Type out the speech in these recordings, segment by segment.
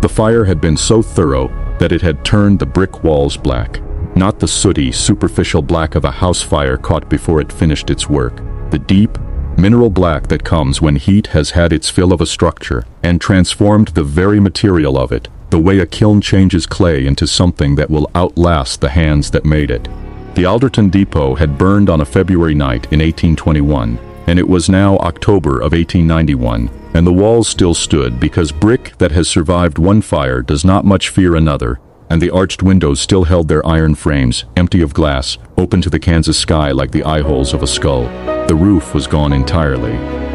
The fire had been so thorough that it had turned the brick walls black. Not the sooty, superficial black of a house fire caught before it finished its work. The deep, mineral black that comes when heat has had its fill of a structure and transformed the very material of it, the way a kiln changes clay into something that will outlast the hands that made it. The Alderton Depot had burned on a February night in 1821, and it was now October of 1891, and the walls still stood because brick that has survived one fire does not much fear another, and the arched windows still held their iron frames, empty of glass, open to the Kansas sky like the eye holes of a skull. The roof was gone entirely.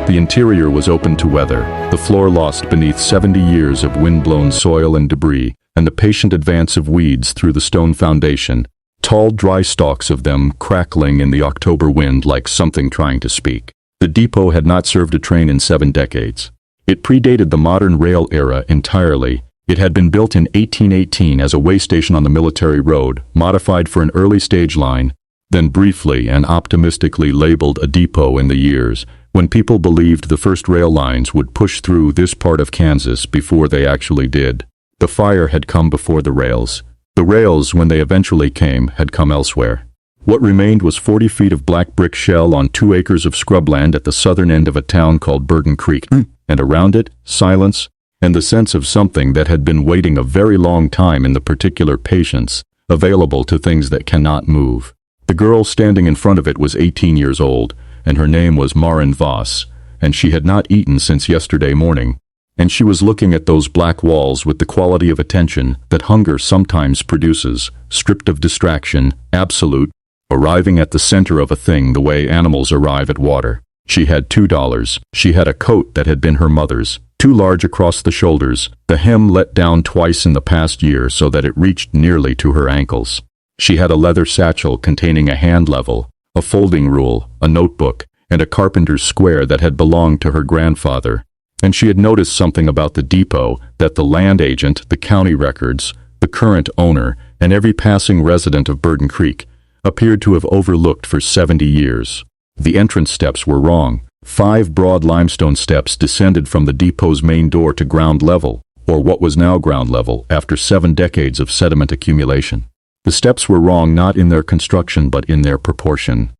The interior was open to weather, the floor lost beneath 70 years of wind-blown soil and debris, and the patient advance of weeds through the stone foundation, tall dry stalks of them crackling in the October wind like something trying to speak. The depot had not served a train in 7 decades. It predated the modern rail era entirely. It had been built in 1818 as a way station on the military road, modified for an early stage line, then briefly and optimistically labeled a depot in the years when people believed the first rail lines would push through this part of Kansas before they actually did. The fire had come before the rails. The rails, when they eventually came, had come elsewhere. What remained was 40 feet of black brick shell on 2 acres of scrubland at the southern end of a town called Burden Creek, and around it, silence, and the sense of something that had been waiting a very long time in the particular patience available to things that cannot move. The girl standing in front of it was 18 years old, and her name was Maren Voss, and she had not eaten since yesterday morning, and she was looking at those black walls with the quality of attention that hunger sometimes produces, stripped of distraction, absolute, arriving at the center of a thing the way animals arrive at water. She had $2. She had a coat that had been her mother's, too large across the shoulders, the hem let down twice in the past year so that it reached nearly to her ankles. She had a leather satchel containing a hand level, a folding rule, a notebook, and a carpenter's square that had belonged to her grandfather. And she had noticed something about the depot that the land agent, the county records, the current owner, and every passing resident of Burden Creek appeared to have overlooked for 70 years. The entrance steps were wrong. 5 broad limestone steps descended from the depot's main door to ground level, or what was now ground level, after 7 decades of sediment accumulation. The steps were wrong not in their construction but in their proportion.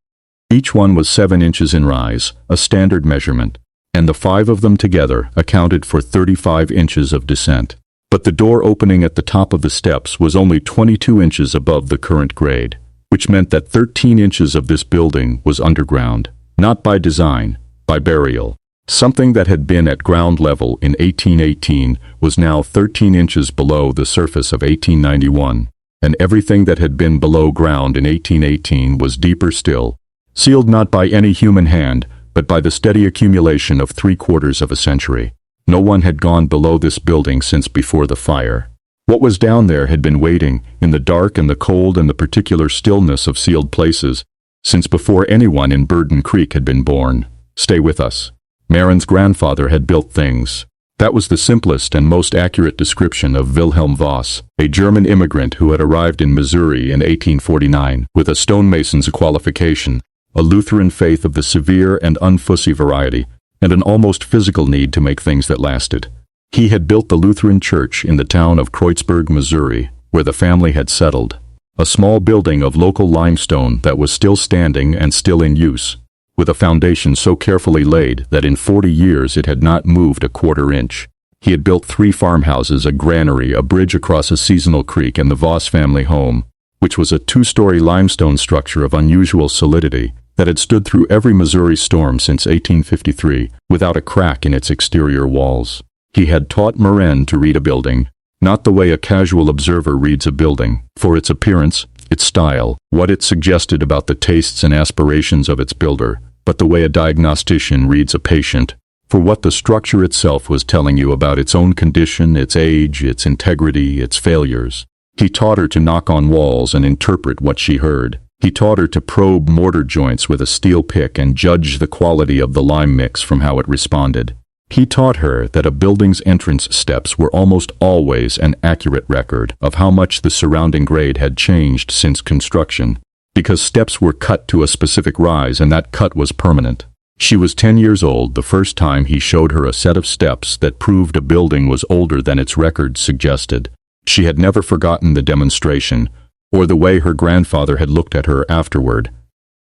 Each one was 7 inches in rise, a standard measurement, and the 5 of them together accounted for 35 inches of descent. But the door opening at the top of the steps was only 22 inches above the current grade, which meant that 13 inches of this building was underground, not by design, by burial. Something that had been at ground level in 1818 was now 13 inches below the surface of 1891, and everything that had been below ground in 1818 was deeper still, sealed not by any human hand, but by the steady accumulation of 3/4 of a century. No one had gone below this building since before the fire. What was down there had been waiting, in the dark and the cold and the particular stillness of sealed places, since before anyone in Burden Creek had been born. Stay with us. Maren's grandfather had built things. That was the simplest and most accurate description of Wilhelm Voss, a German immigrant who had arrived in Missouri in 1849 with a stonemason's qualification, a Lutheran faith of the severe and unfussy variety, and an almost physical need to make things that lasted. He had built the Lutheran church in the town of Kreuzberg, Missouri, where the family had settled, a small building of local limestone that was still standing and still in use, with a foundation so carefully laid that in 40 years it had not moved a 1/4 inch. He had built 3 farmhouses, a granary, a bridge across a seasonal creek, and the Voss family home, which was a 2-story limestone structure of unusual solidity that had stood through every Missouri storm since 1853 without a crack in its exterior walls. He had taught Maren to read a building, not the way a casual observer reads a building, for its appearance, its style, what it suggested about the tastes and aspirations of its builder, but the way a diagnostician reads a patient, for what the structure itself was telling you about its own condition, its age, its integrity, its failures. He taught her to knock on walls and interpret what she heard. He taught her to probe mortar joints with a steel pick and judge the quality of the lime mix from how it responded. He taught her that a building's entrance steps were almost always an accurate record of how much the surrounding grade had changed since construction, because steps were cut to a specific rise and that cut was permanent. She was 10 years old the first time he showed her a set of steps that proved a building was older than its records suggested. She had never forgotten the demonstration, or the way her grandfather had looked at her afterward.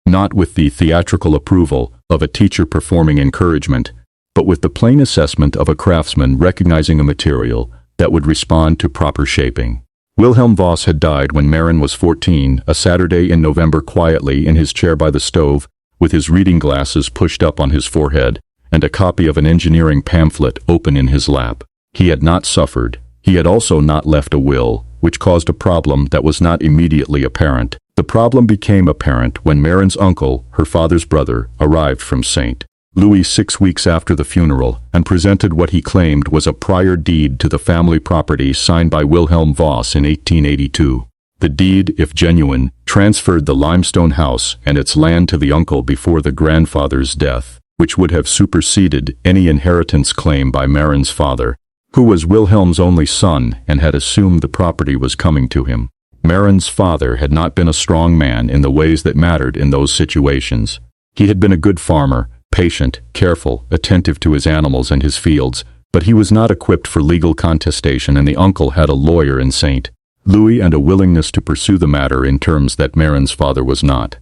Not with the theatrical approval of a teacher performing encouragement, but with the plain assessment of a craftsman recognizing a material that would respond to proper shaping. Wilhelm Voss had died when Maren was 14, a Saturday in November, quietly in his chair by the stove, with his reading glasses pushed up on his forehead, and a copy of an engineering pamphlet open in his lap. He had not suffered. He had also not left a will, which caused a problem that was not immediately apparent. The problem became apparent when Maren's uncle, her father's brother, arrived from St. Louis 6 weeks after the funeral and presented what he claimed was a prior deed to the family property signed by Wilhelm Voss in 1882. The deed, if genuine, transferred the limestone house and its land to the uncle before the grandfather's death, which would have superseded any inheritance claim by Maren's father, who was Wilhelm's only son and had assumed the property was coming to him. Maren's father had not been a strong man in the ways that mattered in those situations. He had been a good farmer, patient, careful, attentive to his animals and his fields, but he was not equipped for legal contestation, and the uncle had a lawyer in St. Louis and a willingness to pursue the matter in terms that Maren's father was not.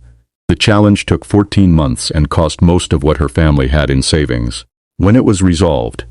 The challenge took 14 months and cost most of what her family had in savings. When it was resolved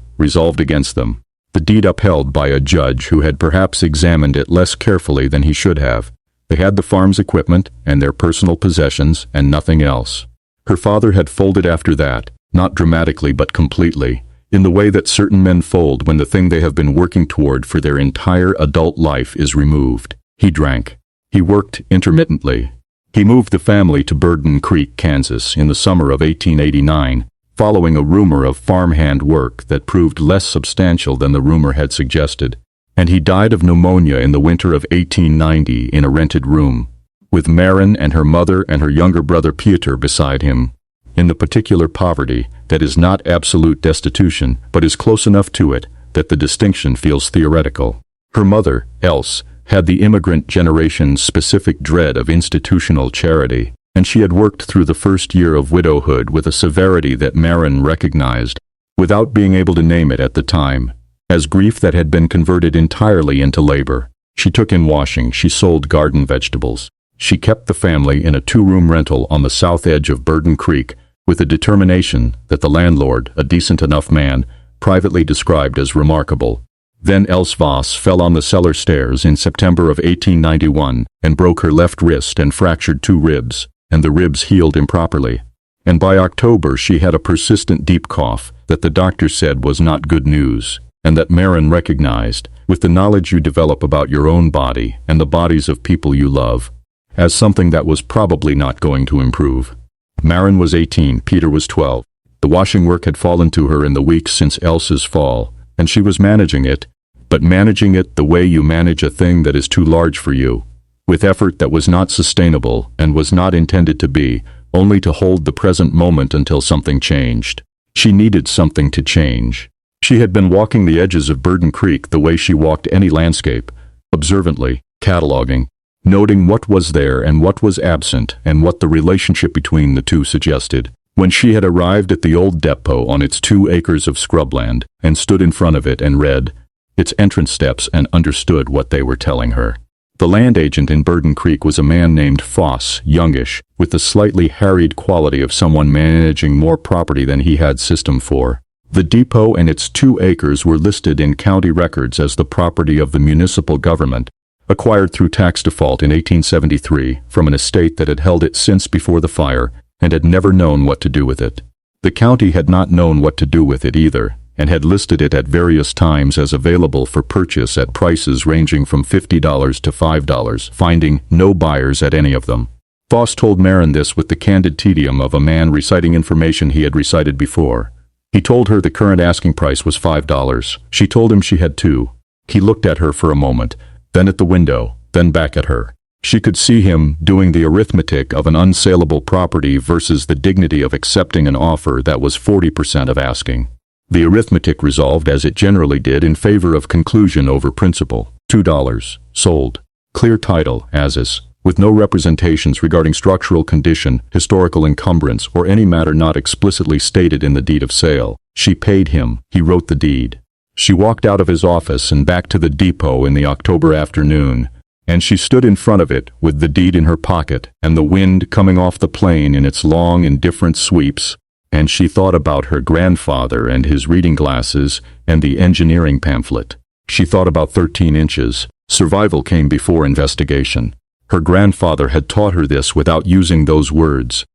against them, the deed upheld by a judge who had perhaps examined it less carefully than he should have. They had the farm's equipment and their personal possessions and nothing else. Her father had folded after that, not dramatically but completely, in the way that certain men fold when the thing they have been working toward for their entire adult life is removed. He drank. He worked intermittently. He moved the family to Burden Creek, Kansas, in the summer of 1889, following a rumor of farmhand work that proved less substantial than the rumor had suggested, and he died of pneumonia in the winter of 1890 in a rented room, with Maren and her mother and her younger brother Peter beside him, in the particular poverty that is not absolute destitution, but is close enough to it that the distinction feels theoretical. Her mother, Else, had the immigrant generation's specific dread of institutional charity, and she had worked through the first year of widowhood with a severity that Maren recognized, without being able to name it at the time, as grief that had been converted entirely into labor. She took in washing, she sold garden vegetables. She kept the family in a 2-room rental on the south edge of Burden Creek, with a determination that the landlord, a decent enough man, privately described as remarkable. Then Else Voss fell on the cellar stairs in September of 1891 and broke her left wrist and fractured 2 ribs, and the ribs healed improperly. And by October she had a persistent deep cough that the doctor said was not good news, and that Maren recognized, with the knowledge you develop about your own body and the bodies of people you love, as something that was probably not going to improve. Maren was 18, Peter was 12. The washing work had fallen to her in the weeks since Else's fall, and she was managing it, but managing it the way you manage a thing that is too large for you, with effort that was not sustainable and was not intended to be, only to hold the present moment until something changed. She needed something to change. She had been walking the edges of Burden Creek the way she walked any landscape, observantly, cataloging, noting what was there and what was absent and what the relationship between the two suggested. When she had arrived at the old depot on its 2 acres of scrubland and stood in front of it and read its entrance steps and understood what they were telling her. The land agent in Burden Creek was a man named Foss, youngish, with the slightly harried quality of someone managing more property than he had system for. The depot and its 2 acres were listed in county records as the property of the municipal government, acquired through tax default in 1873 from an estate that had held it since before the fire and had never known what to do with it. The county had not known what to do with it either, and had listed it at various times as available for purchase at prices ranging from $50 to $5, finding no buyers at any of them. Foss told Maren this with the candid tedium of a man reciting information he had recited before. He told her the current asking price was $5. She told him she had 2. He looked at her for a moment, then at the window, then back at her. She could see him doing the arithmetic of an unsaleable property versus the dignity of accepting an offer that was 40% of asking. The arithmetic resolved, as it generally did, in favor of conclusion over principle. $2. Sold. Clear title, as is. with no representations regarding structural condition, historical encumbrance, or any matter not explicitly stated in the deed of sale. She paid him. He wrote the deed. She walked out of his office and back to the depot in the October afternoon, and she stood in front of it with the deed in her pocket and the wind coming off the plain in its long, indifferent sweeps, and she thought about her grandfather and his reading glasses and the engineering pamphlet. She thought about 13 inches. Survival came before investigation. Her grandfather had taught her this without using those words.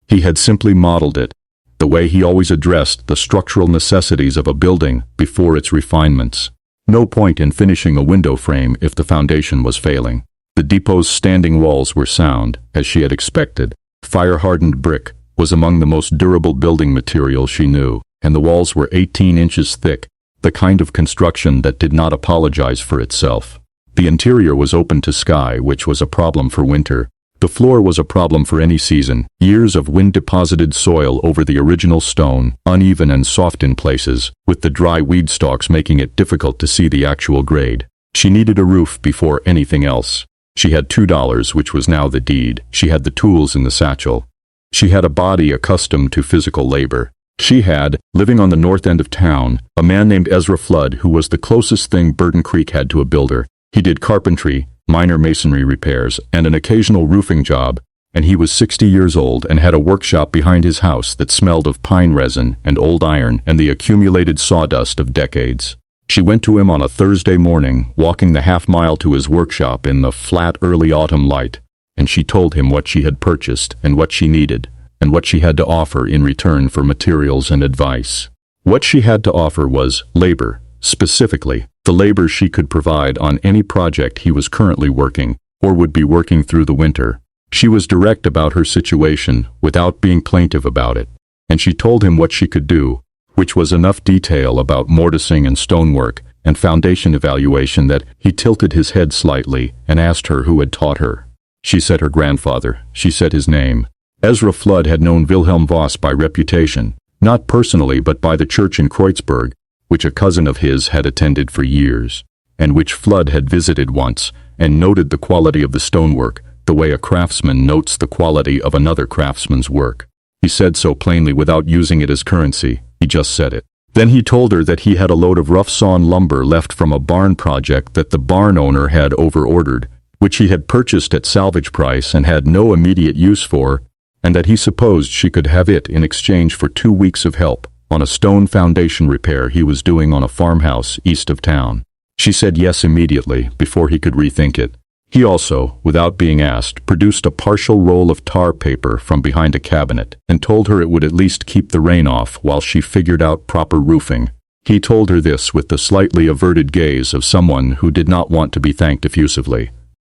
He had simply modeled it, the way he always addressed the structural necessities of a building before its refinements. No point in finishing a window frame if the foundation was failing. The depot's standing walls were sound, as she had expected. Fire-hardened brick was among the most durable building material she knew, and the walls were 18 inches thick, the kind of construction that did not apologize for itself. The interior was open to sky, which was a problem for winter. The floor was a problem for any season. Years of wind-deposited soil over the original stone, uneven and soft in places, with the dry weed stalks making it difficult to see the actual grade. She needed a roof before anything else. She had $2, which was now the deed. She had the tools in the satchel. She had a body accustomed to physical labor. She had, living on the north end of town, a man named Ezra Flood who was the closest thing Burton Creek had to a builder. He did carpentry, minor masonry repairs, and an occasional roofing job, and he was 60 years old and had a workshop behind his house that smelled of pine resin and old iron and the accumulated sawdust of decades. She went to him on a Thursday morning, walking the half-mile to his workshop in the flat early autumn light, and she told him what she had purchased and what she needed, and what she had to offer in return for materials and advice. What she had to offer was labor, specifically the labor she could provide on any project he was currently working or would be working through the winter. She was direct about her situation without being plaintive about it, and she told him what she could do, which was enough detail about mortising and stonework and foundation evaluation that he tilted his head slightly and asked her who had taught her. She said her grandfather. She said his name. Ezra Flood had known Wilhelm Voss by reputation, not personally but by the church in Kreutzberg, which a cousin of his had attended for years, and which Flood had visited once, and noted the quality of the stonework, the way a craftsman notes the quality of another craftsman's work. He said so plainly without using it as currency. He just said it. Then he told her that he had a load of rough-sawn lumber left from a barn project that the barn owner had over-ordered, which he had purchased at salvage price and had no immediate use for, and that he supposed she could have it in exchange for 2 weeks of help on a stone foundation repair he was doing on a farmhouse east of town. She said yes immediately, before he could rethink it. He also, without being asked, produced a partial roll of tar paper from behind a cabinet and told her it would at least keep the rain off while she figured out proper roofing. He told her this with the slightly averted gaze of someone who did not want to be thanked effusively.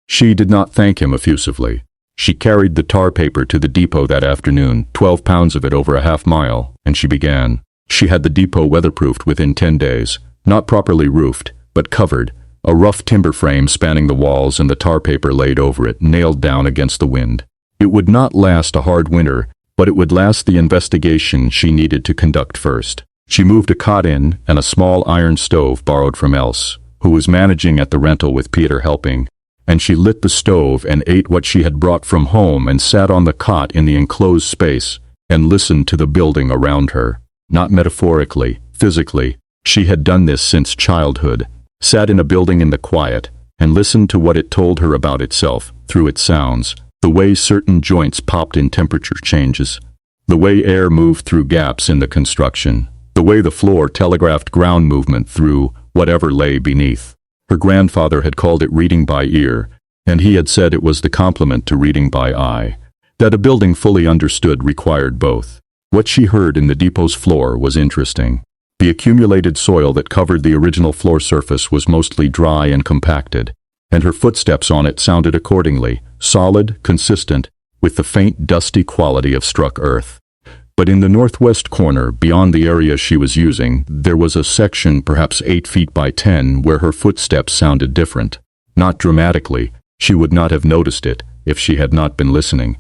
She did not thank him effusively. She carried the tar paper to the depot that afternoon, 12 pounds of it over a half-mile, and she began. She had the depot weatherproofed within 10 days, not properly roofed, but covered, a rough timber frame spanning the walls and the tar paper laid over it, nailed down against the wind. It would not last a hard winter, but it would last the investigation she needed to conduct first. She moved a cot in and a small iron stove borrowed from Else, who was managing at the rental with Peter helping, and she lit the stove and ate what she had brought from home and sat on the cot in the enclosed space and listened to the building around her. Not metaphorically, physically. She had done this since childhood, sat in a building in the quiet, and listened to what it told her about itself, through its sounds, the way certain joints popped in temperature changes, the way air moved through gaps in the construction, the way the floor telegraphed ground movement through whatever lay beneath. Her grandfather had called it reading by ear, and he had said it was the complement to reading by eye. That a building fully understood required both. What she heard in the depot's floor was interesting. The accumulated soil that covered the original floor surface was mostly dry and compacted, and her footsteps on it sounded accordingly, solid, consistent, with the faint dusty quality of struck earth. But in the northwest corner, beyond the area she was using, there was a section perhaps 8 feet by 10 where her footsteps sounded different. Not dramatically, she would not have noticed it if she had not been listening.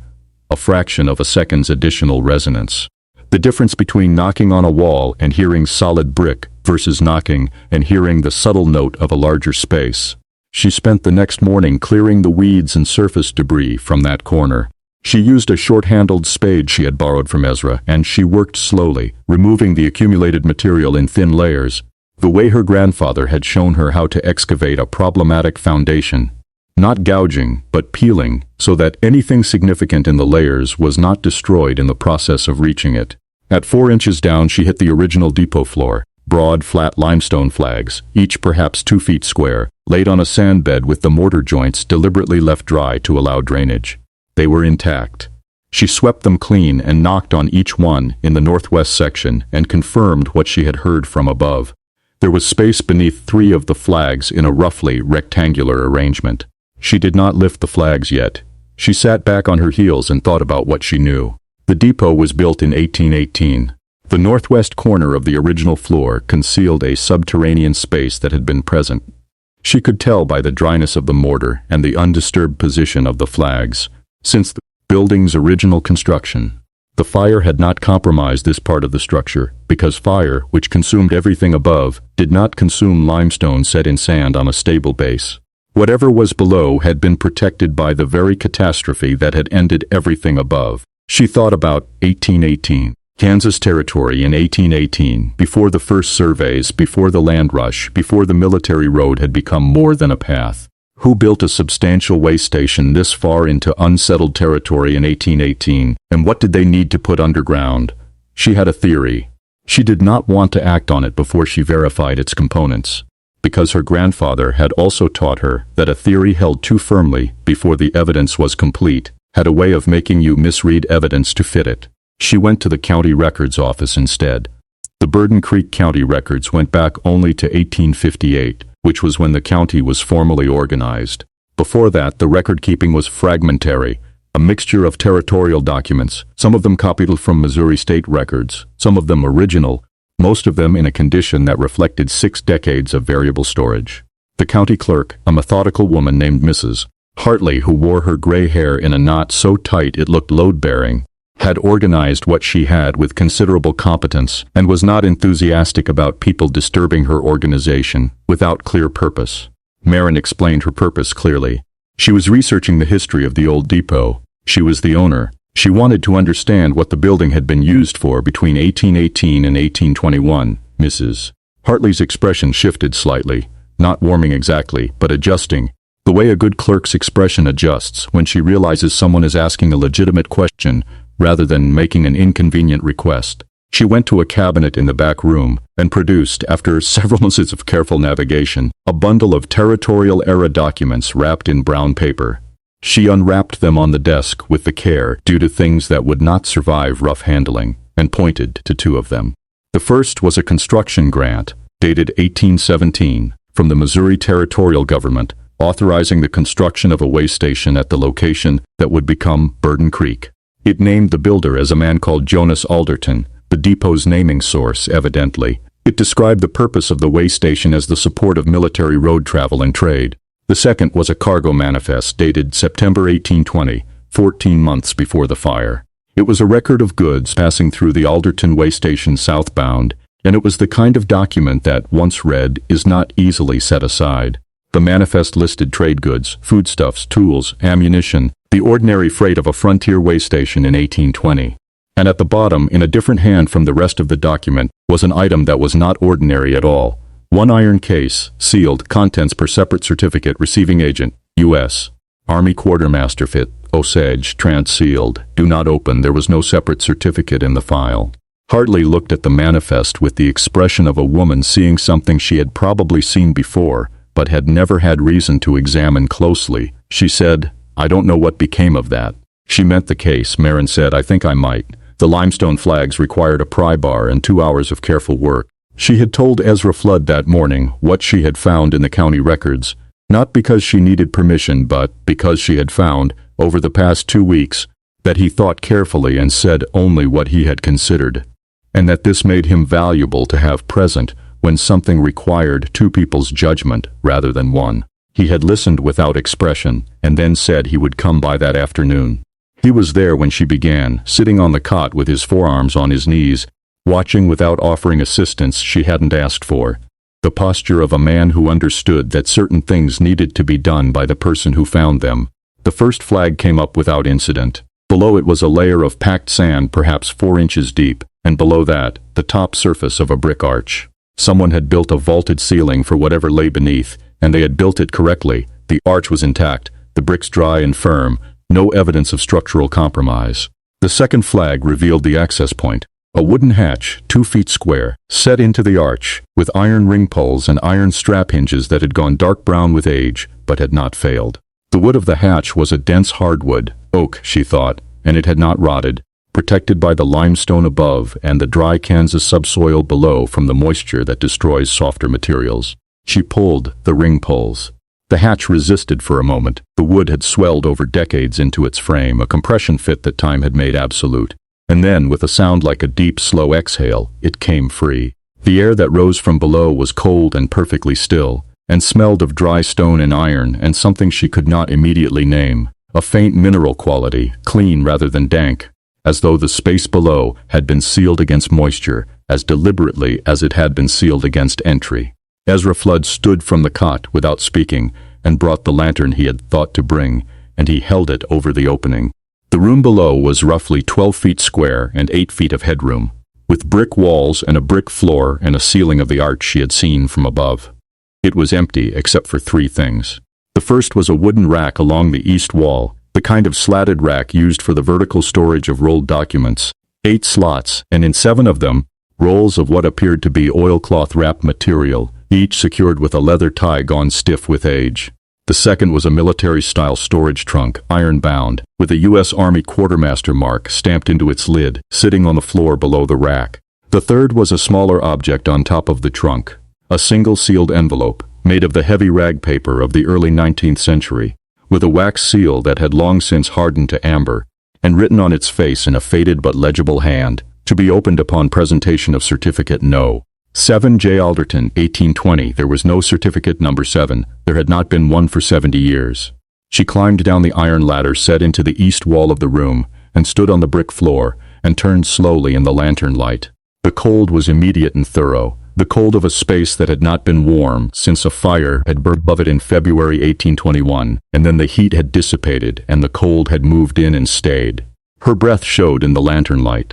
A fraction of a second's additional resonance. The difference between knocking on a wall and hearing solid brick versus knocking and hearing the subtle note of a larger space. She spent the next morning clearing the weeds and surface debris from that corner. She used a short-handled spade she had borrowed from Ezra, and she worked slowly, removing the accumulated material in thin layers, the way her grandfather had shown her how to excavate a problematic foundation. Not gouging, but peeling, so that anything significant in the layers was not destroyed in the process of reaching it. At 4 inches down, she hit the original depot floor. Broad, flat limestone flags, each perhaps 2 feet square, laid on a sand bed with the mortar joints deliberately left dry to allow drainage. They were intact. She swept them clean and knocked on each one in the northwest section and confirmed what she had heard from above. There was space beneath 3 of the flags in a roughly rectangular arrangement. She did not lift the flags yet. She sat back on her heels and thought about what she knew. The depot was built in 1818. The northwest corner of the original floor concealed a subterranean space that had been present. She could tell by the dryness of the mortar and the undisturbed position of the flags. Since the building's original construction, the fire had not compromised this part of the structure, because fire, which consumed everything above, did not consume limestone set in sand on a stable base. Whatever was below had been protected by the very catastrophe that had ended everything above. She thought about 1818. Kansas Territory in 1818, before the first surveys, before the land rush, before the military road had become more than a path. Who built a substantial way station this far into unsettled territory in 1818, and what did they need to put underground? She had a theory. She did not want to act on it before she verified its components, because her grandfather had also taught her that a theory held too firmly before the evidence was complete had a way of making you misread evidence to fit it. She went to the county records office instead. The Burden Creek County records went back only to 1858, which was when the county was formally organized. Before that, the record-keeping was fragmentary, a mixture of territorial documents, some of them copied from Missouri state records, some of them original, most of them in a condition that reflected 6 decades of variable storage. The county clerk, a methodical woman named Mrs. Hartley, who wore her gray hair in a knot so tight it looked load-bearing, had organized what she had with considerable competence and was not enthusiastic about people disturbing her organization without clear purpose. Marin explained her purpose clearly. She was researching the history of the old depot. She was the owner. She wanted to understand what the building had been used for between 1818 and 1821. Mrs. Hartley's expression shifted slightly, not warming exactly, but adjusting, the way a good clerk's expression adjusts when she realizes someone is asking a legitimate question rather than making an inconvenient request. She went to a cabinet in the back room and produced, after several months of careful navigation, a bundle of territorial-era documents wrapped in brown paper. She unwrapped them on the desk with the care due to things that would not survive rough handling, and pointed to 2 of them. The first was a construction grant, dated 1817, from the Missouri Territorial Government, authorizing the construction of a way station at the location that would become Burden Creek. It named the builder as a man called Jonas Alderton, the depot's naming source, evidently. It described the purpose of the way station as the support of military road travel and trade. The second was a cargo manifest dated September 1820, 14 months before the fire. It was a record of goods passing through the Alderton way station southbound, and it was the kind of document that, once read, is not easily set aside. The manifest listed trade goods, foodstuffs, tools, ammunition, the ordinary freight of a frontier way station in 1820. And at the bottom, in a different hand from the rest of the document, was an item that was not ordinary at all. 1 iron case, sealed, contents per separate certificate, receiving agent, U.S. Army Quartermaster Fit, Osage, trans-sealed, do not open. There was no separate certificate in the file. Hartley looked at the manifest with the expression of a woman seeing something she had probably seen before, but had never had reason to examine closely. She said, "I don't know what became of that." She meant the case. Marin said, "I think I might." The limestone flags required a pry bar and 2 hours of careful work. She had told Ezra Flood that morning what she had found in the county records, not because she needed permission, but because she had found, over the past 2 weeks, that he thought carefully and said only what he had considered, and that this made him valuable to have present when something required 2 people's judgment rather than 1. He had listened without expression, and then said he would come by that afternoon. He was there when she began, sitting on the cot with his forearms on his knees, watching without offering assistance she hadn't asked for. the posture of a man who understood that certain things needed to be done by the person who found them. The first flag came up without incident. Below it was a layer of packed sand perhaps 4 inches deep, and below that, the top surface of a brick arch. Someone had built a vaulted ceiling for whatever lay beneath, and they had built it correctly. The arch was intact, the bricks dry and firm, no evidence of structural compromise. The second flag revealed the access point. A wooden hatch, 2 feet square, set into the arch, with iron ring pulls and iron strap hinges that had gone dark brown with age, but had not failed. The wood of the hatch was a dense hardwood, oak, she thought, and it had not rotted, protected by the limestone above and the dry Kansas subsoil below from the moisture that destroys softer materials. She pulled the ring pulls. The hatch resisted for a moment. The wood had swelled over decades into its frame, a compression fit that time had made absolute. And then, with a sound like a deep, slow exhale, it came free. The air that rose from below was cold and perfectly still, and smelled of dry stone and iron and something she could not immediately name, a faint mineral quality, clean rather than dank, as though the space below had been sealed against moisture as deliberately as it had been sealed against entry. Ezra Flood stood from the cot without speaking and brought the lantern he had thought to bring, and he held it over the opening. The room below was roughly 12 feet square and 8 feet of headroom, with brick walls and a brick floor and a ceiling of the arch she had seen from above. It was empty except for 3 things. The first was a wooden rack along the east wall, the kind of slatted rack used for the vertical storage of rolled documents. 8 slots, and in 7 of them, rolls of what appeared to be oilcloth wrap material, each secured with a leather tie gone stiff with age. The second was a military-style storage trunk, iron-bound, with a U.S. Army quartermaster mark stamped into its lid, sitting on the floor below the rack. The third was a smaller object on top of the trunk, a single sealed envelope, made of the heavy rag paper of the early 19th century, with a wax seal that had long since hardened to amber, and written on its face in a faded but legible hand, to be opened upon presentation of certificate No. 7 J. Alderton, 1820. There was no certificate number 7. There had not been one for 70 years. She climbed down the iron ladder set into the east wall of the room, and stood on the brick floor, and turned slowly in the lantern light. The cold was immediate and thorough, the cold of a space that had not been warm since a fire had burned above it in February 1821, and then the heat had dissipated and the cold had moved in and stayed. Her breath showed in the lantern light.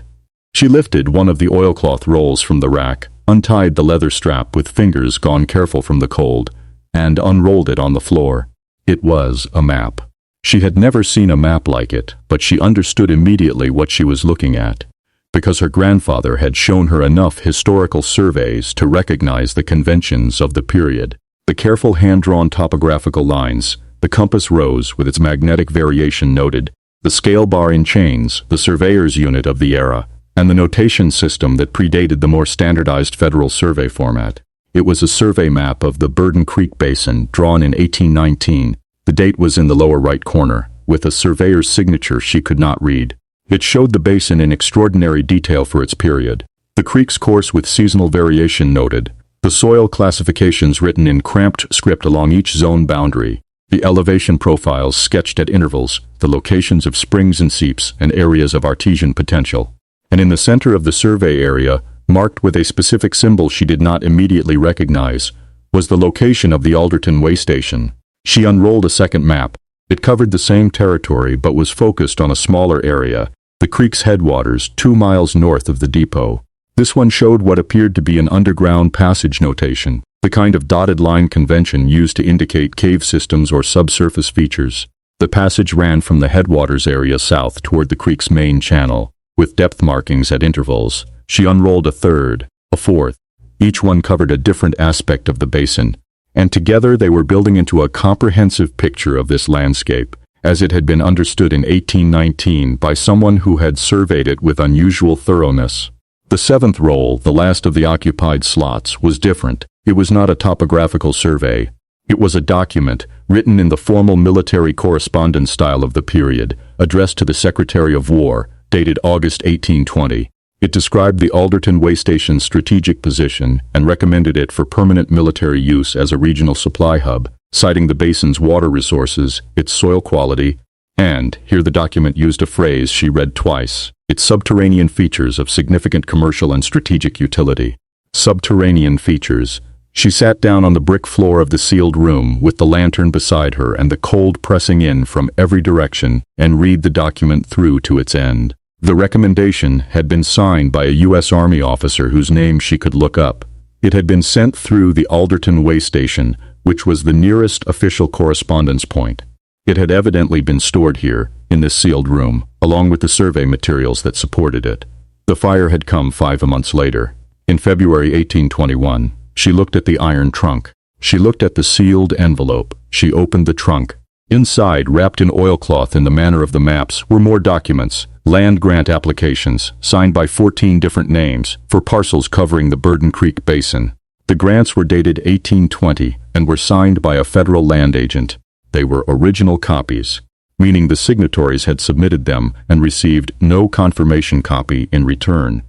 She lifted one of the oilcloth rolls from the rack, untied the leather strap with fingers gone careful from the cold, and unrolled it on the floor. It was a map. She had never seen a map like it, but she understood immediately what she was looking at, because her grandfather had shown her enough historical surveys to recognize the conventions of the period. The careful hand-drawn topographical lines, the compass rose with its magnetic variation noted, the scale bar in chains, the surveyor's unit of the era, and the notation system that predated the more standardized federal survey format. It was a survey map of the Burden Creek Basin drawn in 1819. The date was in the lower right corner, with a surveyor's signature she could not read. It showed the basin in extraordinary detail for its period. The creek's course with seasonal variation noted, the soil classifications written in cramped script along each zone boundary, the elevation profiles sketched at intervals, the locations of springs and seeps and areas of artesian potential. And in the center of the survey area, marked with a specific symbol she did not immediately recognize, was the location of the Alderton way station. She unrolled a second map. It covered the same territory but was focused on a smaller area, the creek's headwaters 2 miles north of the depot. This one showed what appeared to be an underground passage notation, the kind of dotted line convention used to indicate cave systems or subsurface features. The passage ran from the headwaters area south toward the creek's main channel, with depth markings at intervals. She unrolled a third, a fourth. Each one covered a different aspect of the basin, and together they were building into a comprehensive picture of this landscape, as it had been understood in 1819 by someone who had surveyed it with unusual thoroughness. The 7th roll, the last of the occupied slots, was different. It was not a topographical survey. It was a document, written in the formal military correspondence style of the period, addressed to the Secretary of War, dated August 1820. It described the Alderton way station's strategic position and recommended it for permanent military use as a regional supply hub, citing the basin's water resources, its soil quality, and, here the document used a phrase she read twice, its subterranean features of significant commercial and strategic utility. Subterranean features. She sat down on the brick floor of the sealed room with the lantern beside her and the cold pressing in from every direction and read the document through to its end. The recommendation had been signed by a U.S. Army officer whose name she could look up. It had been sent through the Alderton Way Station, which was the nearest official correspondence point. It had evidently been stored here, in this sealed room, along with the survey materials that supported it. The fire had come 5 months later. In February 1821, she looked at the iron trunk. She looked at the sealed envelope. She opened the trunk. Inside, wrapped in oilcloth in the manner of the maps, were more documents, land grant applications, signed by 14 different names, for parcels covering the Burden Creek Basin. The grants were dated 1820 and were signed by a federal land agent. They were original copies, meaning the signatories had submitted them and received no confirmation copy in return.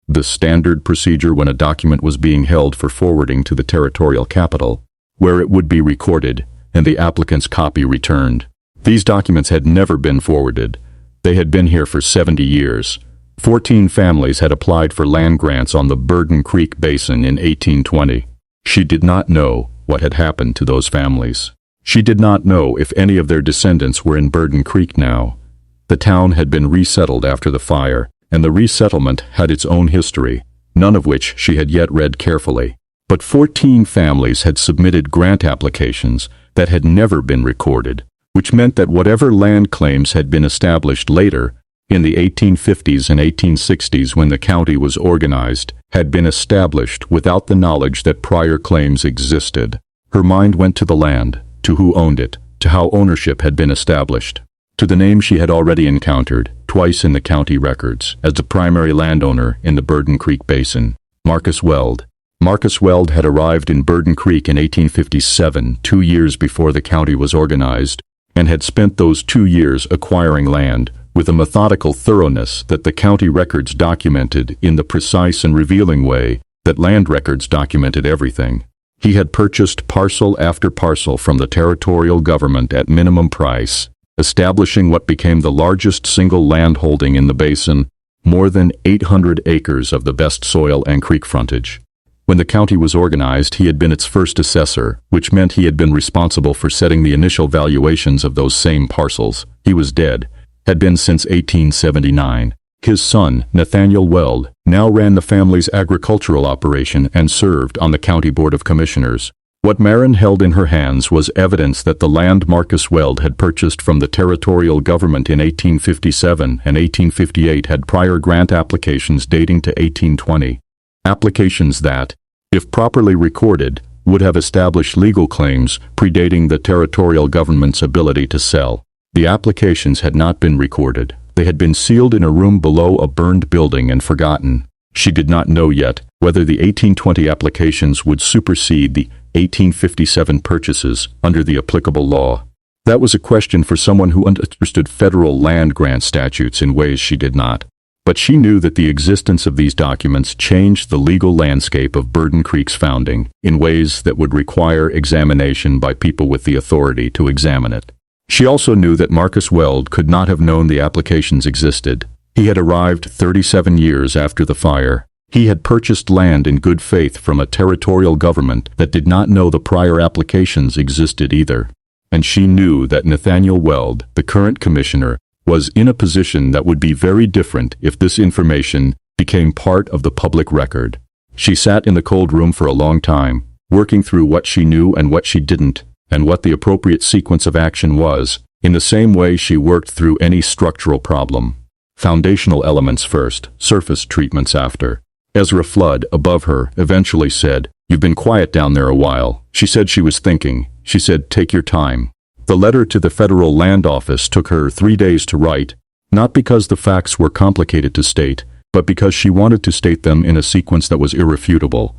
The standard procedure when a document was being held for forwarding to the territorial capital, where it would be recorded and the applicant's copy returned. These documents had never been forwarded. They had been here for 70 years. 14 families had applied for land grants on the Burden Creek Basin in 1820. She did not know what had happened to those families. She did not know if any of their descendants were in Burden Creek now. The town had been resettled after the fire, and the resettlement had its own history, none of which she had yet read carefully. But 14 families had submitted grant applications that had never been recorded, which meant that whatever land claims had been established later, in the 1850s and 1860s when the county was organized, had been established without the knowledge that prior claims existed. Her mind went to the land, to who owned it, to how ownership had been established, to the name she had already encountered, twice in the county records, as the primary landowner in the Burden Creek Basin, Marcus Weld. Marcus Weld had arrived in Burden Creek in 1857, 2 years before the county was organized, and had spent those 2 years acquiring land with a methodical thoroughness that the county records documented in the precise and revealing way that land records documented everything. He had purchased parcel after parcel from the territorial government at minimum price, establishing what became the largest single land holding in the basin, more than 800 acres of the best soil and creek frontage. When the county was organized, he had been its first assessor, which meant he had been responsible for setting the initial valuations of those same parcels. He was dead, had been since 1879. His son, Nathaniel Weld, now ran the family's agricultural operation and served on the county board of commissioners. What Marin held in her hands was evidence that the land Marcus Weld had purchased from the territorial government in 1857 and 1858 had prior grant applications dating to 1820. Applications that, if properly recorded, would have established legal claims predating the territorial government's ability to sell. The applications had not been recorded. They had been sealed in a room below a burned building and forgotten. She did not know yet whether the 1820 applications would supersede the 1857 purchases under the applicable law. That was a question for someone who understood federal land grant statutes in ways she did not. But she knew that the existence of these documents changed the legal landscape of Burden Creek's founding in ways that would require examination by people with the authority to examine it. She also knew that Marcus Weld could not have known the applications existed. He had arrived 37 years after the fire. He had purchased land in good faith from a territorial government that did not know the prior applications existed either. And she knew that Nathaniel Weld, the current commissioner, was in a position that would be very different if this information became part of the public record. She sat in the cold room for a long time, working through what she knew and what she didn't, and what the appropriate sequence of action was, in the same way she worked through any structural problem. Foundational elements first, surface treatments after. Ezra Flood, above her, eventually said, "You've been quiet down there a while." She said she was thinking. She said, "Take your time." The letter to the Federal Land Office took her 3 days to write, not because the facts were complicated to state, but because she wanted to state them in a sequence that was irrefutable.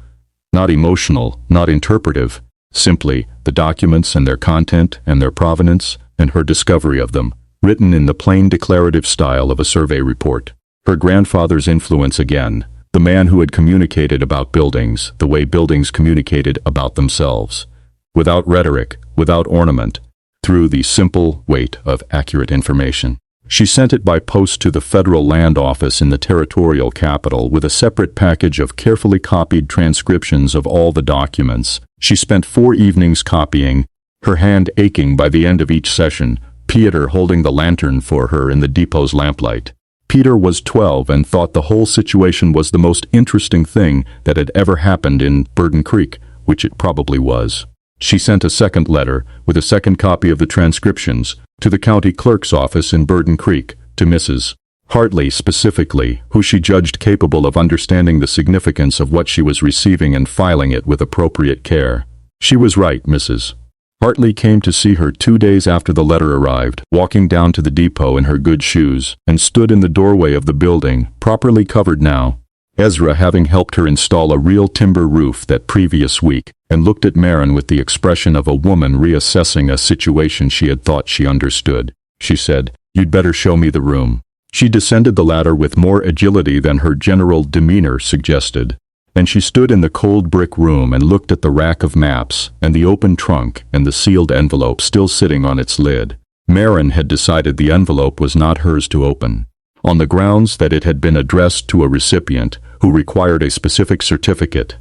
Not emotional, not interpretive, simply the documents and their content and their provenance and her discovery of them, written in the plain declarative style of a survey report. Her grandfather's influence again, the man who had communicated about buildings the way buildings communicated about themselves, without rhetoric, without ornament, through the simple weight of accurate information. She sent it by post to the federal land office in the territorial capital with a separate package of carefully copied transcriptions of all the documents. She spent 4 evenings copying, her hand aching by the end of each session, Peter holding the lantern for her in the depot's lamplight. Peter was 12 and thought the whole situation was the most interesting thing that had ever happened in Burden Creek, which it probably was. She sent a second letter, with a second copy of the transcriptions, to the county clerk's office in Burden Creek, to Mrs. Hartley specifically, who she judged capable of understanding the significance of what she was receiving and filing it with appropriate care. She was right, Mrs. Hartley came to see her 2 days after the letter arrived, walking down to the depot in her good shoes, and stood in the doorway of the building, properly covered now, Ezra having helped her install a real timber roof that previous week, and looked at Marin with the expression of a woman reassessing a situation she had thought she understood. She said, "You'd better show me the room." She descended the ladder with more agility than her general demeanor suggested, and she stood in the cold brick room and looked at the rack of maps, and the open trunk, and the sealed envelope still sitting on its lid. Marin had decided the envelope was not hers to open, on the grounds that it had been addressed to a recipient who required a specific certificate,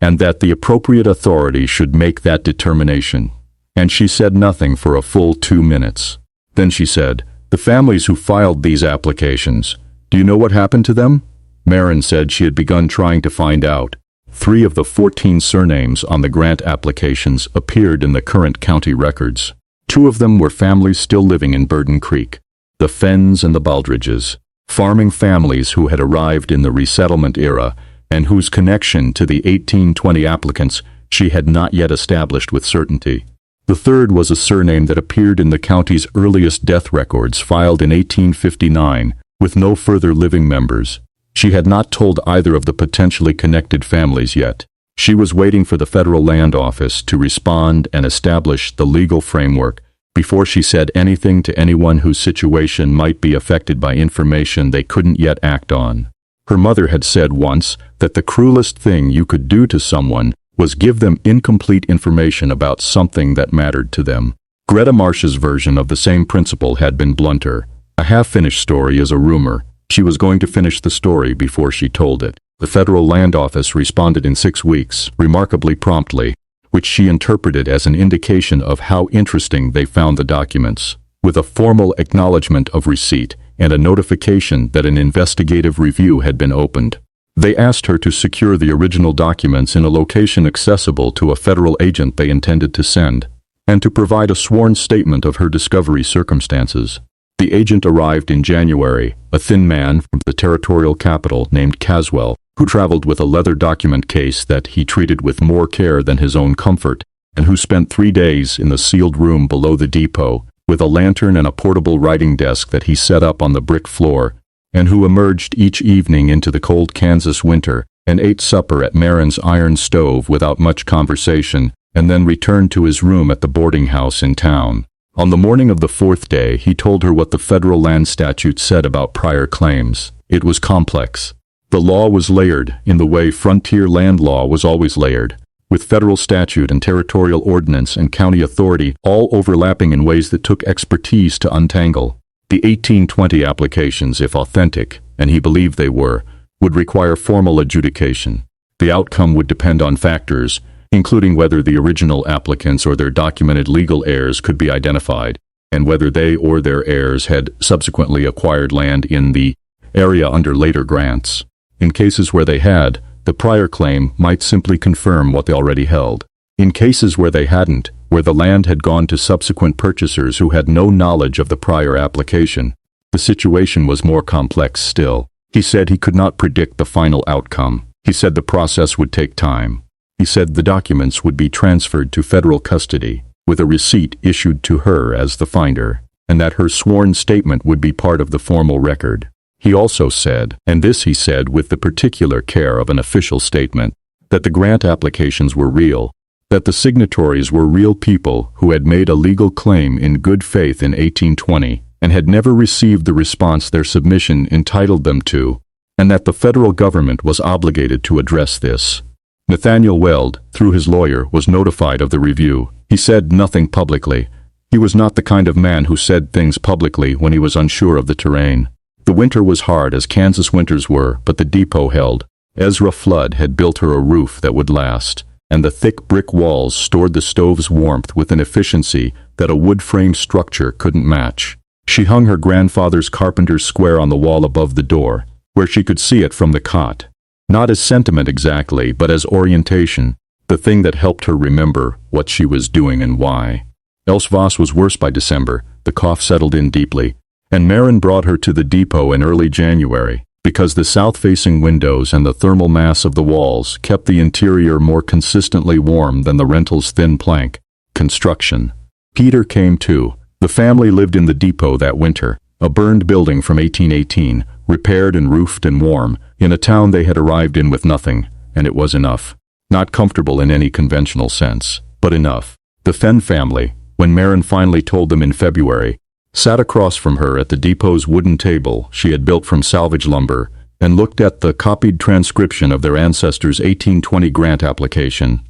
and that the appropriate authority should make that determination. And she said nothing for a full 2 minutes. Then she said, "The families who filed these applications, do you know what happened to them?" Marin said she had begun trying to find out. 3 of the 14 surnames on the grant applications appeared in the current county records. 2 of them were families still living in Burden Creek, the Fenns and the Baldridges, farming families who had arrived in the resettlement era and whose connection to the 1820 applicants she had not yet established with certainty. The third was a surname that appeared in the county's earliest death records filed in 1859, with no further living members. She had not told either of the potentially connected families yet. She was waiting for the federal land office to respond and establish the legal framework before she said anything to anyone whose situation might be affected by information they couldn't yet act on. Her mother had said once that the cruelest thing you could do to someone was give them incomplete information about something that mattered to them. Greta Marsh's version of the same principle had been blunter. A half-finished story is a rumor. She was going to finish the story before she told it. The federal land office responded in 6 weeks, remarkably promptly, which she interpreted as an indication of how interesting they found the documents, with a formal acknowledgement of receipt and a notification that an investigative review had been opened. They asked her to secure the original documents in a location accessible to a federal agent they intended to send, and to provide a sworn statement of her discovery circumstances. The agent arrived in January, a thin man from the territorial capital named Caswell, who traveled with a leather document case that he treated with more care than his own comfort, and who spent 3 days in the sealed room below the depot, with a lantern and a portable writing desk that he set up on the brick floor, and who emerged each evening into the cold Kansas winter and ate supper at Marin's iron stove without much conversation, and then returned to his room at the boarding house in town. On the morning of the 4th day, he told her what the federal land statute said about prior claims. It was complex. The law was layered in the way frontier land law was always layered, with federal statute and territorial ordinance and county authority all overlapping in ways that took expertise to untangle. The 1820 applications, if authentic, and he believed they were, would require formal adjudication. The outcome would depend on factors, including whether the original applicants or their documented legal heirs could be identified, and whether they or their heirs had subsequently acquired land in the area under later grants. In cases where they had, the prior claim might simply confirm what they already held. In cases where they hadn't, where the land had gone to subsequent purchasers who had no knowledge of the prior application, the situation was more complex still. He said he could not predict the final outcome. He said the process would take time. He said the documents would be transferred to federal custody, with a receipt issued to her as the finder, and that her sworn statement would be part of the formal record. He also said, and this he said with the particular care of an official statement, that the grant applications were real, that the signatories were real people who had made a legal claim in good faith in 1820 and had never received the response their submission entitled them to, and that the federal government was obligated to address this. Nathaniel Weld, through his lawyer, was notified of the review. He said nothing publicly. He was not the kind of man who said things publicly when he was unsure of the terrain. The winter was hard as Kansas winters were, but the depot held. Ezra Flood had built her a roof that would last, and the thick brick walls stored the stove's warmth with an efficiency that a wood-frame structure couldn't match. She hung her grandfather's carpenter's square on the wall above the door, where she could see it from the cot. Not as sentiment exactly, but as orientation, the thing that helped her remember what she was doing and why. Else Voss was worse by December. The cough settled in deeply, and Marin brought her to the depot in early January, because the south-facing windows and the thermal mass of the walls kept the interior more consistently warm than the rental's thin plank. Construction. Peter came too. The family lived in the depot that winter, a burned building from 1818, repaired and roofed and warm, in a town they had arrived in with nothing, and it was enough. Not comfortable in any conventional sense, but enough. The Fenn family, when Marin finally told them in February, sat across from her at the depot's wooden table she had built from salvage lumber and looked at the copied transcription of their ancestors' 1820 grant application,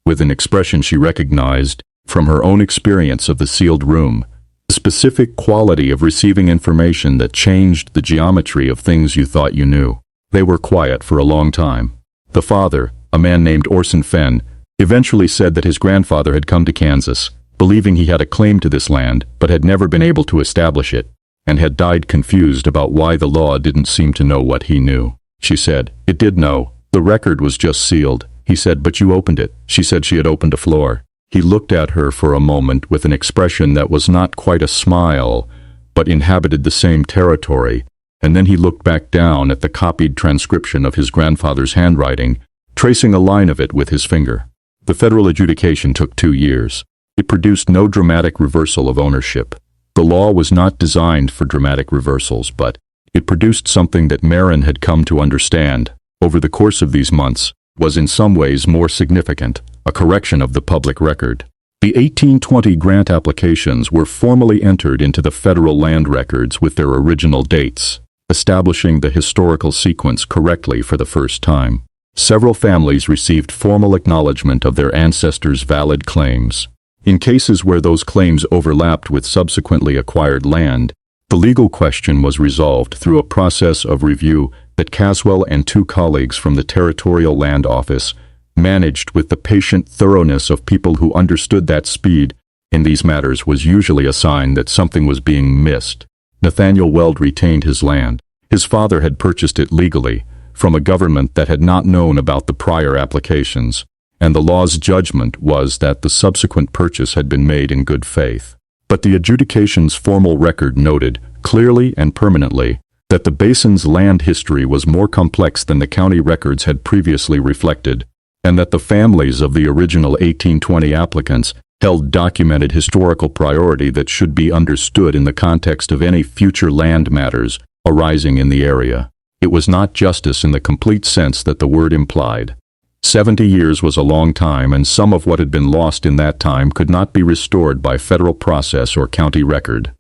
with an expression she recognized from her own experience of the sealed room, the specific quality of receiving information that changed the geometry of things you thought you knew. They were quiet for a long time. The father, a man named Orson Fenn, eventually said that his grandfather had come to Kansas, believing he had a claim to this land, but had never been able to establish it, and had died confused about why the law didn't seem to know what he knew. She said, "It did know. The record was just sealed." He said, "But you opened it." She said she had opened a floor. He looked at her for a moment with an expression that was not quite a smile, but inhabited the same territory, and then he looked back down at the copied transcription of his grandfather's handwriting, tracing a line of it with his finger. The federal adjudication took 2 years. It produced no dramatic reversal of ownership. The law was not designed for dramatic reversals, but it produced something that Marin had come to understand, over the course of these months, was in some ways more significant, a correction of the public record. The 1820 grant applications were formally entered into the federal land records with their original dates, establishing the historical sequence correctly for the first time. Several families received formal acknowledgement of their ancestors' valid claims. In cases where those claims overlapped with subsequently acquired land, the legal question was resolved through a process of review that Caswell and 2 colleagues from the Territorial Land Office managed with the patient thoroughness of people who understood that speed in these matters was usually a sign that something was being missed. Nathaniel Weld retained his land. His father had purchased it legally from a government that had not known about the prior applications, and the law's judgment was that the subsequent purchase had been made in good faith. But the adjudication's formal record noted, clearly and permanently, that the basin's land history was more complex than the county records had previously reflected, and that the families of the original 1820 applicants held documented historical priority that should be understood in the context of any future land matters arising in the area. It was not justice in the complete sense that the word implied. 70 years was a long time, and some of what had been lost in that time could not be restored by federal process or county record.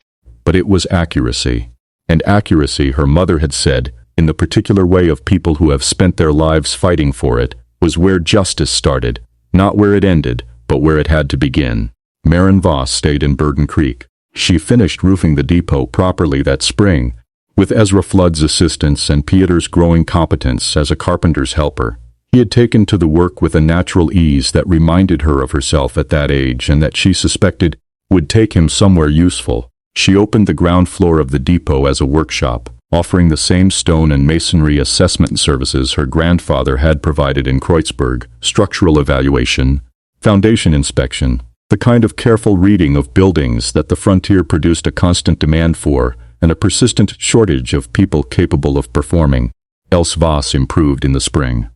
But it was accuracy. And accuracy, her mother had said, in the particular way of people who have spent their lives fighting for it, was where justice started, not where it ended, but where it had to begin. Marin Voss stayed in Burden Creek. She finished roofing the depot properly that spring, with Ezra Flood's assistance and Peter's growing competence as a carpenter's helper. He had taken to the work with a natural ease that reminded her of herself at that age and that she suspected would take him somewhere useful. She opened the ground floor of the depot as a workshop, offering the same stone and masonry assessment services her grandfather had provided in Kreutzburg: structural evaluation, foundation inspection, the kind of careful reading of buildings that the frontier produced a constant demand for and a persistent shortage of people capable of performing. Else Voss improved in the spring.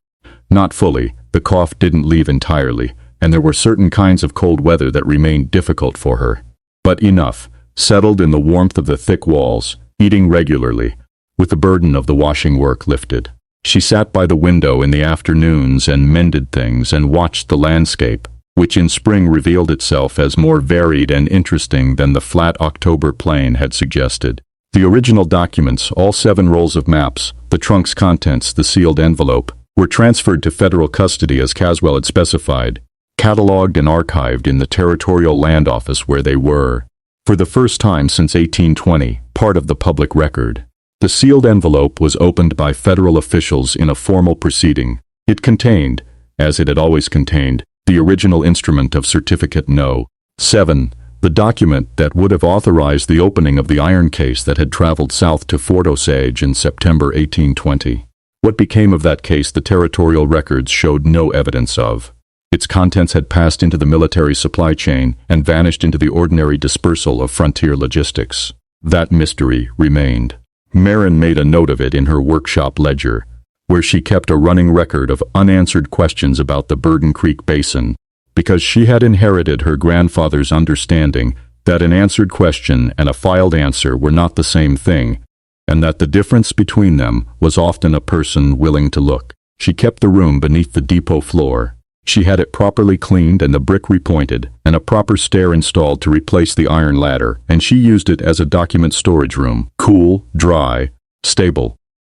Not fully. The cough didn't leave entirely, and there were certain kinds of cold weather that remained difficult for her. But enough. Settled in the warmth of the thick walls, eating regularly, with the burden of the washing work lifted. She sat by the window in the afternoons and mended things and watched the landscape, which in spring revealed itself as more varied and interesting than the flat October plain had suggested. The original documents, all 7 rolls of maps, the trunk's contents, the sealed envelope, were transferred to federal custody as Caswell had specified, catalogued and archived in the Territorial Land Office where they were, For the first time since 1820, part of the public record. The sealed envelope was opened by federal officials in a formal proceeding. It contained, as it had always contained, the original instrument of Certificate No. 7, the document that would have authorized the opening of the iron case that had traveled south to Fort Osage in September 1820. What became of that case the territorial records showed no evidence of. Its contents had passed into the military supply chain and vanished into the ordinary dispersal of frontier logistics. That mystery remained. Marin made a note of it in her workshop ledger, where she kept a running record of unanswered questions about the Burden Creek Basin, because she had inherited her grandfather's understanding that an answered question and a filed answer were not the same thing, and that the difference between them was often a person willing to look. She kept the room beneath the depot floor. She had it properly cleaned and the brick repointed, and a proper stair installed to replace the iron ladder, and she used it as a document storage room, cool, dry, stable.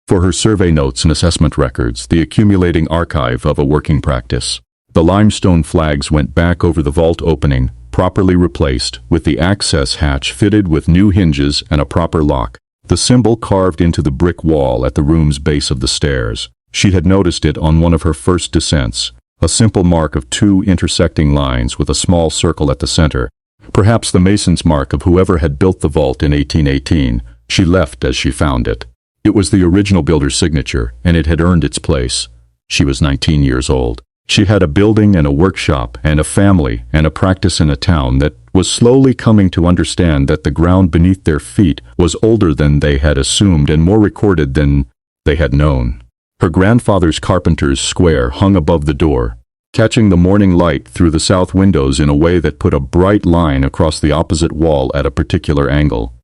For her survey notes and assessment records, the accumulating archive of a working practice. The limestone flags went back over the vault opening, properly replaced, with the access hatch fitted with new hinges and a proper lock. The symbol carved into the brick wall at the room's base of the stairs. She had noticed it on one of her first descents, a simple mark of two intersecting lines with a small circle at the center. Perhaps the mason's mark of whoever had built the vault in 1818. She left as she found it. It was the original builder's signature, and it had earned its place. She was 19 years old. She had a building and a workshop and a family and a practice in a town that was slowly coming to understand that the ground beneath their feet was older than they had assumed and more recorded than they had known. Her grandfather's carpenter's square hung above the door, catching the morning light through the south windows in a way that put a bright line across the opposite wall at a particular angle.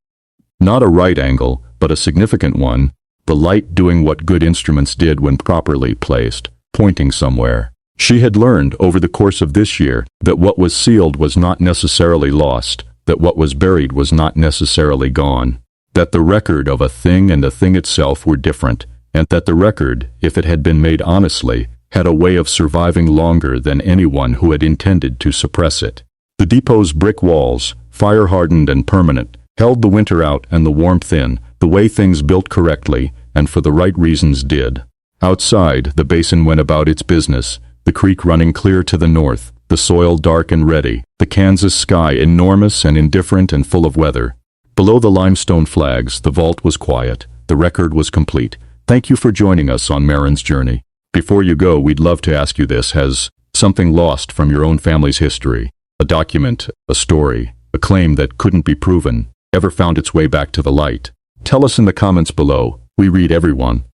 Not a right angle, but a significant one, the light doing what good instruments did when properly placed, pointing somewhere. She had learned over the course of this year that what was sealed was not necessarily lost, that what was buried was not necessarily gone, that the record of a thing and the thing itself were different, and that the record, if it had been made honestly, had a way of surviving longer than anyone who had intended to suppress it. The depot's brick walls, fire-hardened and permanent, held the winter out and the warmth in, the way things built correctly, and for the right reasons did. Outside, the basin went about its business, the creek running clear to the north, the soil dark and ready, the Kansas sky enormous and indifferent and full of weather. Below the limestone flags, the vault was quiet, the record was complete. Thank you for joining us on Marin's journey. Before you go, we'd love to ask you this: has something lost from your own family's history, a document, a story, a claim that couldn't be proven, ever found its way back to the light? Tell us in the comments below. We read everyone.